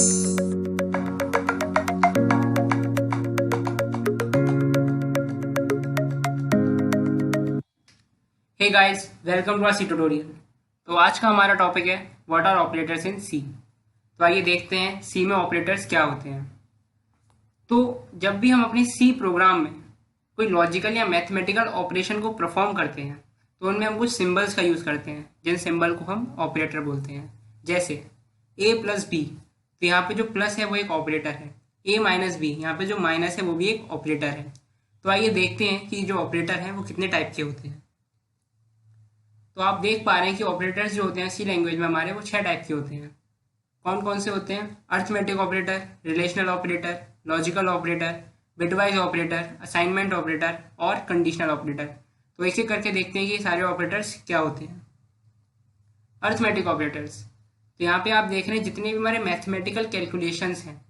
Hey guys, welcome to our C tutorial. तो आज का हमारा टॉपिक है what are operators in C. तो आइए देखते हैं सी में ऑपरेटर्स क्या होते हैं। तो जब भी हम अपने सी प्रोग्राम में कोई लॉजिकल या मैथमेटिकल ऑपरेशन को परफॉर्म करते हैं तो उनमें हम कुछ सिंबल्स का यूज़ करते हैं, जिन सिंबल को हम ऑपरेटर बोलते हैं। जैसे ए प्लस बी, तो यहाँ पे जो प्लस है वो एक ऑपरेटर है। ए माइनस बी, यहाँ पे जो माइनस है वो भी एक ऑपरेटर है। तो आइए देखते हैं कि जो ऑपरेटर हैं वो कितने टाइप के होते हैं। तो आप देख पा रहे हैं कि ऑपरेटर्स जो होते हैं सी लैंग्वेज में हमारे वो 6 टाइप के होते हैं। कौन कौन से होते हैं? Arithmetic operator, relational operator, logical operator, bitwise operator, assignment operator और कंडीशनल ऑपरेटर। तो एक एक करके देखते हैं कि ये सारे ऑपरेटर्स क्या होते हैं। अर्थमेटिक ऑपरेटर्स, तो यहाँ पे आप देख रहे हैं जितने भी हमारे मैथमेटिकल कैलकुलेशंस हैं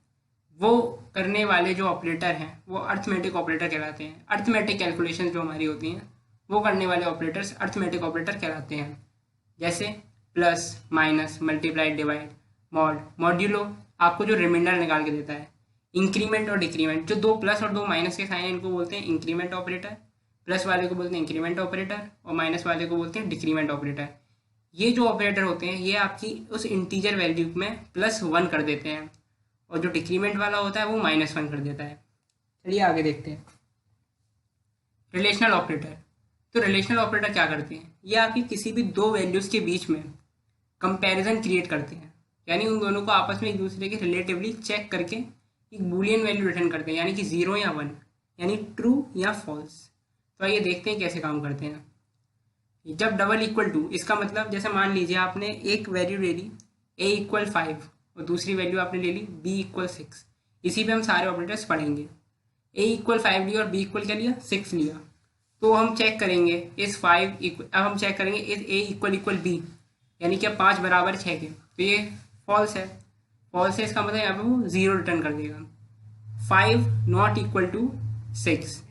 वो करने वाले जो ऑपरेटर हैं वो अर्थमेटिक ऑपरेटर कहलाते हैं। अर्थमेटिक कैलकुलेशन जो हमारी होती हैं वो करने वाले ऑपरेटर्स अर्थमेटिक ऑपरेटर कहलाते हैं। जैसे plus, minus, multiply, divide, mod, modulo आपको जो रिमाइंडर निकाल के देता है। इंक्रीमेंट और डिक्रीमेंट, जो दो प्लस और दो माइनस के साइन हैं इनको बोलते हैं इंक्रीमेंट ऑपरेटर। प्लस वाले को बोलते हैं इंक्रीमेंट ऑपरेटर और माइनस वाले को बोलते हैं डिक्रीमेंट ऑपरेटर। ये जो ऑपरेटर होते हैं ये आपकी उस इंटीजर वैल्यू में +1 कर देते हैं और जो डिक्रीमेंट वाला होता है वो -1 कर देता है। चलिए आगे देखते हैं। रिलेशनल ऑपरेटर, तो रिलेशनल ऑपरेटर क्या करते हैं? ये आपकी किसी भी दो वैल्यूज़ के बीच में कंपैरिजन क्रिएट करते हैं, यानी उन दोनों को आपस में एक दूसरे के रिलेटिवली चेक करके एक बूलियन वैल्यू रिटर्न करते हैं, यानी कि 0 या 1, यानी ट्रू या फॉल्स। तो आइए देखते हैं कैसे काम करते हैं। जब डबल इक्वल टू, इसका मतलब जैसे मान लीजिए आपने एक वैल्यू ले ली a = 5 और दूसरी वैल्यू आपने ले ली b = 6। इसी पे हम सारे ऑपरेटर्स पढ़ेंगे। a = 5 लिया और b = क्या लिया? 6 लिया। तो हम चेक करेंगे इस 5 इक्वल, अब हम चेक करेंगे इस a = b, यानी कि 5 बराबर 6 के, तो ये फॉल्स है। फॉल्स है इसका मतलब यहाँ पे वो 0 रिटर्न कर देगा। 5 नॉट इक्वल टू 6,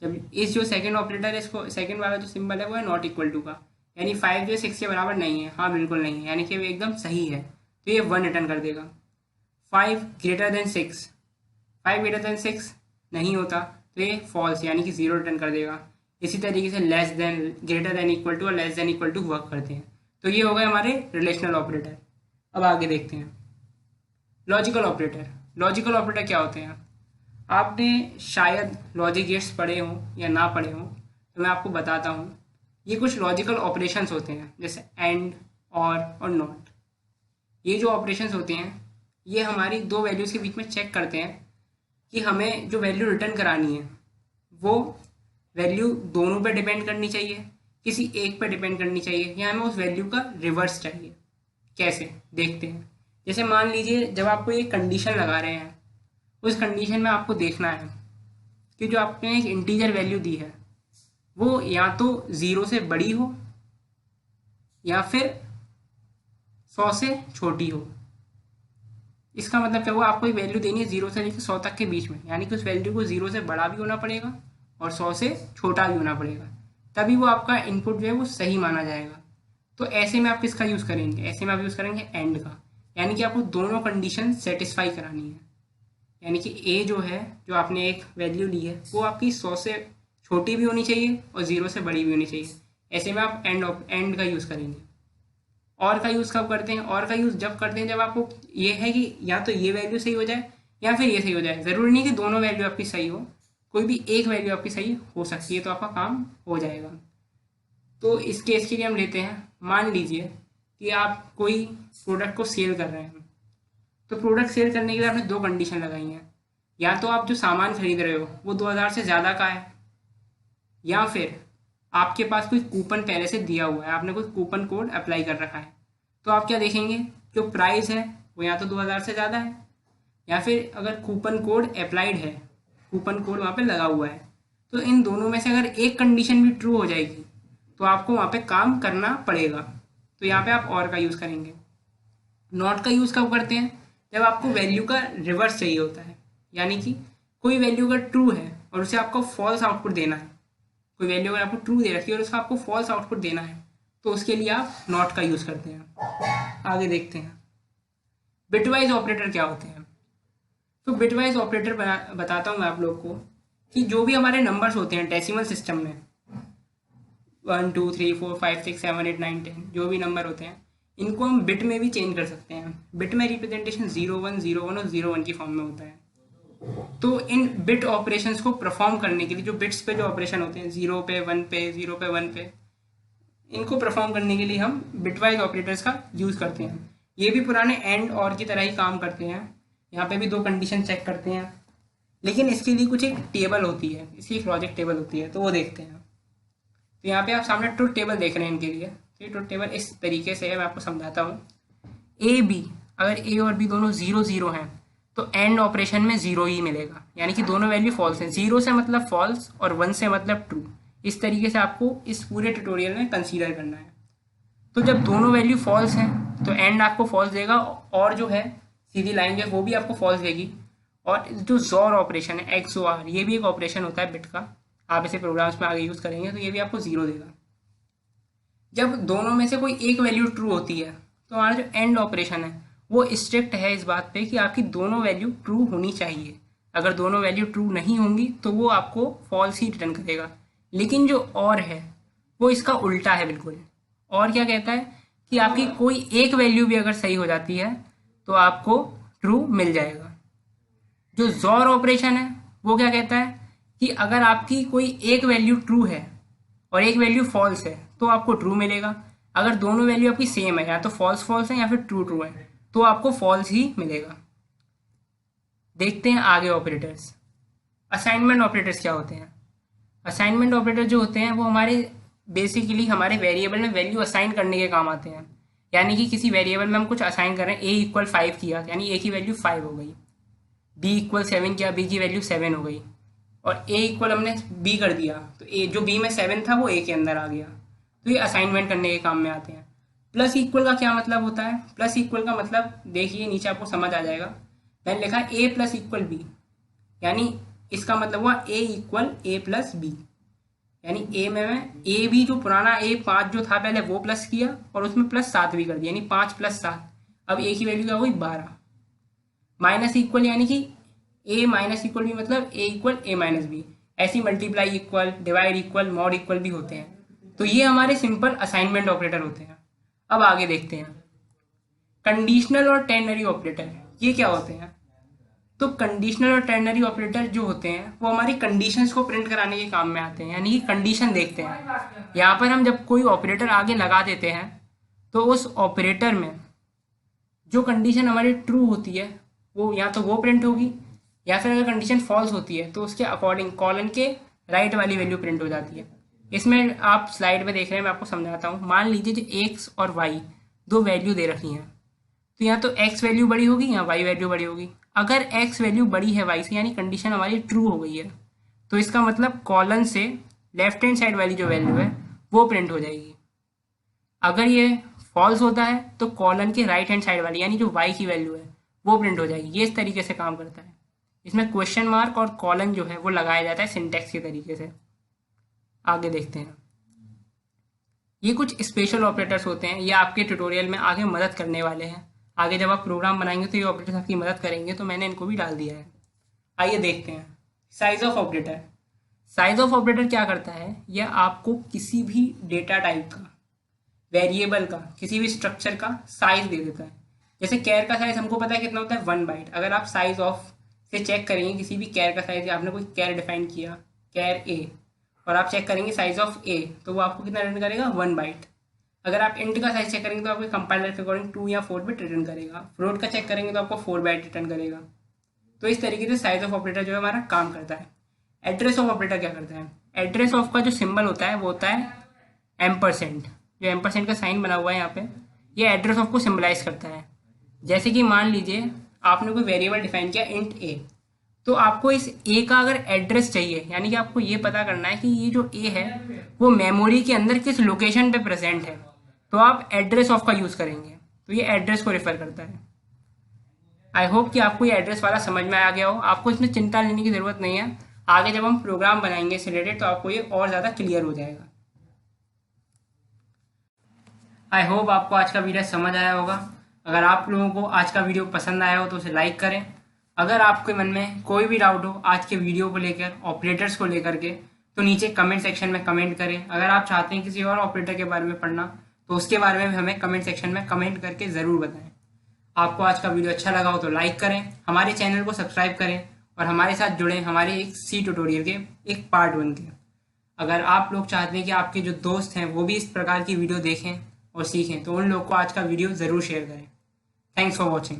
जब इस जो सेकंड ऑपरेटर है इसको, सेकंड वाला जो सिंबल है वो है नॉट इक्वल टू का, यानी 5 जो 6 के बराबर नहीं है। हाँ बिल्कुल नहीं है, यानी कि वो एकदम सही है, तो ये 1 रिटर्न कर देगा। 5 ग्रेटर देन 6, 5 ग्रेटर देन 6 नहीं होता तो ये फॉल्स, यानी कि 0 रिटर्न कर देगा। इसी तरीके से less than, greater than equal to और less than equal to work करते हैं। तो ये हो गए हमारे रिलेशनल ऑपरेटर। अब आगे देखते हैं लॉजिकल ऑपरेटर। लॉजिकल ऑपरेटर क्या होते हैं? आपने शायद लॉजिक गेट्स पढ़े हों या ना पढ़े हों, तो मैं आपको बताता हूँ। ये कुछ लॉजिकल ऑपरेशंस होते हैं जैसे एंड, और नॉट। ये जो ऑपरेशंस होते हैं ये हमारी दो वैल्यूज़ के बीच में चेक करते हैं कि हमें जो वैल्यू रिटर्न करानी है वो वैल्यू दोनों पे डिपेंड करनी चाहिए, किसी एक पे डिपेंड करनी चाहिए, या हमें उस वैल्यू का रिवर्स चाहिए। कैसे देखते हैं। जैसे मान लीजिए जब आपको एक कंडीशन लगा रहे हैं, उस कंडीशन में आपको देखना है कि जो आपने एक इंटीजर वैल्यू दी है वो या तो 0 से बड़ी हो या फिर 100 से छोटी हो। इसका मतलब क्या हुआ? आपको एक वैल्यू देनी है 0 से लेकर 100 तक के बीच में, यानी कि उस वैल्यू को 0 से बड़ा भी होना पड़ेगा और 100 से छोटा भी होना पड़ेगा, तभी वो आपका इनपुट जो है वो सही माना जाएगा। तो ऐसे में आप किसका यूज़ करेंगे? ऐसे में आप यूज़ करेंगे एंड का, यानी कि आपको दोनों कंडीशन सेटिस्फाई करानी है। यानी कि ए जो है, जो आपने एक वैल्यू ली है वो आपकी 100 से छोटी भी होनी चाहिए और 0 से बड़ी भी होनी चाहिए। ऐसे में आप एंड का यूज़ करेंगे। और का यूज़ कब करते हैं? और का यूज़ जब करते हैं जब आपको ये है कि या तो ये वैल्यू सही हो जाए या फिर ये सही हो जाए। ज़रूरी नहीं कि दोनों वैल्यू आपकी सही हो, कोई भी एक वैल्यू आपकी सही हो सकती है तो आपका काम हो जाएगा। तो इस केस के लिए हम लेते हैं, मान लीजिए कि आप कोई प्रोडक्ट को सेल कर रहे हैं। तो प्रोडक्ट सेल करने के लिए आपने दो कंडीशन लगाई हैं, या तो आप जो सामान खरीद रहे हो वो 2000 से ज़्यादा का है, या फिर आपके पास कोई कूपन पहले से दिया हुआ है, आपने कोई कूपन कोड अप्लाई कर रखा है। तो आप क्या देखेंगे? जो प्राइस है वो या तो 2000 से ज़्यादा है, या फिर अगर कूपन कोड अप्लाइड है, कूपन कोड वहाँ पे लगा हुआ है, तो इन दोनों में से अगर एक कंडीशन भी ट्रू हो जाएगी तो आपको वहाँ पे काम करना पड़ेगा। तो यहाँ पे आप और का यूज़ करेंगे। नॉट का यूज़ कब करते हैं? जब आपको वैल्यू का रिवर्स चाहिए होता है, यानी कि कोई वैल्यू अगर ट्रू है और उसे आपको फॉल्स आउटपुट देना है, कोई वैल्यू अगर आपको ट्रू दे रखी है और उसका आपको फॉल्स आउटपुट देना है, तो उसके लिए आप नॉट का यूज़ करते हैं। आगे देखते हैं। बिटवाइज ऑपरेटर क्या होते हैं? तो बिटवाइज ऑपरेटर बताता हूँ मैं आप लोग को कि जो भी हमारे नंबर्स होते हैं डेसिमल सिस्टम में 1 2 3 4 5 6 7 8 9 10 जो भी नंबर होते हैं इनको हम बिट में भी चेंज कर सकते हैं। बिट में रिप्रेजेंटेशन 0 1 0 1 और 0 1 की फॉर्म में होता है। तो इन बिट ऑपरेशंस को परफॉर्म करने के लिए जो बिट्स पे जो ऑपरेशन होते हैं 0 पे 1 पे 0 पे 1 पे, इनको परफॉर्म करने के लिए हम बिटवाइज ऑपरेटर्स का यूज़ करते हैं। ये भी पुराने एंड और की तरह ही काम करते हैं। यहाँ पे भी दो कंडीशन चेक करते हैं, लेकिन इसके लिए कुछ एक टेबल होती है, इसकी एक लॉजिक टेबल होती है, तो वो देखते हैं। तो यहाँ पे आप सामने ट्रुथ टेबल देख रहे हैं इनके लिए। तो ये ट्रुथ टेबल इस तरीके से है, मैं आपको समझाता हूँ। ए बी, अगर ए और बी दोनों 0 0 हैं तो एंड ऑपरेशन में 0 ही मिलेगा, यानी कि दोनों वैल्यू फॉल्स हैं। 0 से मतलब फॉल्स और 1 से मतलब ट्रू। इस तरीके से आपको इस पूरे ट्यूटोरियल में कंसीडर करना है। तो जब दोनों वैल्यू फॉल्स हैं तो एंड आपको फॉल्स देगा, और जो है सीधी लाइन जो है वो भी आपको फॉल्स देगी। और जो जोर ऑपरेशन है XOR, ये भी एक ऑपरेशन होता है बिट का, आप इसे प्रोग्राम्स में आगे यूज़ करेंगे तो ये भी आपको 0 देगा। जब दोनों में से कोई एक वैल्यू ट्रू होती है तो हमारा जो एंड ऑपरेशन है वो स्ट्रिक्ट है इस बात पे कि आपकी दोनों वैल्यू ट्रू होनी चाहिए। अगर दोनों वैल्यू ट्रू नहीं होंगी तो वो आपको फॉल्स ही रिटर्न करेगा। लेकिन जो और है वो इसका उल्टा है बिल्कुल। और क्या कहता है कि आपकी कोई एक वैल्यू भी अगर सही हो जाती है तो आपको ट्रू मिल जाएगा। जो जोर ऑपरेशन है वो क्या कहता है कि अगर आपकी कोई एक वैल्यू ट्रू है और एक वैल्यू फॉल्स है तो आपको ट्रू मिलेगा। अगर दोनों वैल्यू आपकी सेम है, या तो फॉल्स फॉल्स है या फिर ट्रू ट्रू है, तो आपको फॉल्स ही मिलेगा। देखते हैं आगे ऑपरेटर्स। असाइनमेंट ऑपरेटर्स क्या होते हैं? असाइनमेंट ऑपरेटर जो होते हैं वो हमारे बेसिकली हमारे वेरिएबल में वैल्यू असाइन करने के काम आते हैं। यानी कि किसी वेरिएबल में हम कुछ असाइन कर रहे हैं, a = 5 किया यानी a की वैल्यू 5 हो गई, b = 7 किया, b की वैल्यू 7 हो गई, और a = हमने b कर दिया तो a जो b में 7 था वो a के अंदर आ गया। तो ये असाइनमेंट करने के काम में आते हैं। प्लस इक्वल का क्या मतलब होता है? प्लस इक्वल का मतलब देखिए नीचे आपको समझ आ जाएगा। मैंने लिखा a + b, यानी इसका मतलब हुआ a = a + b। यानी a में मैं a भी जो पुराना a 5 जो था पहले वो प्लस किया और उसमें +7 भी कर दिया, यानी 5 + 7। अब a की वैल्यू क्या हो गई 12। माइनस इक्वल यानी कि a माइनस इक्वल भी मतलब a = a - b। ऐसी multiply equal, divide equal, mod equal भी होते हैं। तो ये हमारे सिंपल असाइनमेंट ऑपरेटर होते हैं। अब आगे देखते हैं कंडीशनल और टेर्नरी ऑपरेटर, ये क्या होते हैं? तो कंडीशनल और टेर्नरी ऑपरेटर जो होते हैं वो हमारी कंडीशंस को प्रिंट कराने के काम में आते हैं। यानी कि कंडीशन देखते हैं, यहाँ पर हम जब कोई ऑपरेटर आगे लगा देते हैं तो उस ऑपरेटर में जो कंडीशन हमारी ट्रू होती है वो या तो वो प्रिंट होगी, या फिर अगर कंडीशन फॉल्स होती है तो उसके अकॉर्डिंग कॉलन के राइट वाली वैल्यू प्रिंट हो जाती है। इसमें आप स्लाइड में देख रहे हैं, मैं आपको समझाता हूँ। मान लीजिए जो x और y दो वैल्यू दे रखी हैं, तो यहाँ तो x वैल्यू बड़ी होगी, यहाँ y वैल्यू बड़ी होगी। अगर x वैल्यू बड़ी है y से, यानी कंडीशन हमारी ट्रू हो गई है, तो इसका मतलब कॉलन से लेफ्ट हैंड साइड वाली जो वैल्यू है वो प्रिंट हो जाएगी। अगर ये फॉल्स होता है तो कॉलन के राइट हैंड साइड वाली यानी जो y की वैल्यू है वो प्रिंट हो जाएगी। ये इस तरीके से काम करता है। इसमें क्वेश्चन मार्क और कॉलन जो है वो लगाया जाता है सिंटेक्स के तरीके से। आगे देखते हैं, ये कुछ स्पेशल ऑपरेटर्स होते हैं, ये आपके ट्यूटोरियल में आगे मदद करने वाले हैं। आगे जब आप प्रोग्राम बनाएंगे तो ये ऑपरेटर्स आपकी मदद करेंगे, तो मैंने इनको भी डाल दिया है। आइए देखते हैं size of operator. Size of operator क्या करता है? यह आपको किसी भी डेटा टाइप का, वेरिएबल का, किसी भी स्ट्रक्चर का साइज दे देता है। जैसे कैर का साइज हमको पता है कितना होता है 1 बाइट। अगर आप साइज ऑफ से चेक करेंगे किसी भी कैर का साइज, आपने कोई कैर डिफाइन किया कैर ए, और आप चेक करेंगे साइज ऑफ ए, तो वो आपको कितना रिटर्न करेगा 1 बाइट। अगर आप इंट का साइज चेक करेंगे तो आपके कंपाइलर के अकॉर्डिंग 2 या 4 बिट रिटर्न करेगा। फ्लोट का चेक करेंगे तो आपको 4 बाइट रिटर्न करेगा। तो इस तरीके से साइज ऑफ ऑपरेटर जो है हमारा काम करता है। एड्रेस ऑफ ऑपरेटर क्या करता है? एड्रेस ऑफ का जो सिंबल होता है वो होता है एम्परसेंट। जो एम्परसेंट का साइन बना हुआ है यहाँ पे, ये एड्रेस ऑफ को सिंबलाइज करता है। जैसे कि मान लीजिए आपने कोई वेरिएबल डिफाइन किया इंट ए, तो आपको इस ए का अगर एड्रेस चाहिए, यानी कि आपको ये पता करना है कि ये जो ए है वो मेमोरी के अंदर किस लोकेशन पे प्रेजेंट है, तो आप एड्रेस ऑफ का यूज करेंगे। तो ये एड्रेस को रेफर करता है। आई होप कि आपको ये एड्रेस वाला समझ में आ गया हो। आपको इसमें चिंता लेने की जरूरत नहीं है। आगे जब हम प्रोग्राम बनाएंगे इससे रिलेटेड तो आपको ये और ज्यादा क्लियर हो जाएगा। आई होप आपको आज का वीडियो समझ आया होगा। अगर आप लोगों को आज का वीडियो पसंद आया हो तो उसे लाइक करें। अगर आपके मन में कोई भी डाउट हो आज के वीडियो को लेकर, ऑपरेटर्स को लेकर के, तो नीचे कमेंट सेक्शन में कमेंट करें। अगर आप चाहते हैं किसी और ऑपरेटर के बारे में पढ़ना तो उसके बारे में भी हमें कमेंट सेक्शन में कमेंट करके ज़रूर बताएं। आपको आज का वीडियो अच्छा लगा हो तो लाइक करें, हमारे चैनल को सब्सक्राइब करें और हमारे साथ जुड़ें हमारे एक सी ट्यूटोरियल के एक पार्ट बन के। अगर आप लोग चाहते हैं कि आपके जो दोस्त हैं वो भी इस प्रकार की वीडियो देखें और सीखें तो उन लोग को आज का वीडियो ज़रूर शेयर करें। Thanks for watching.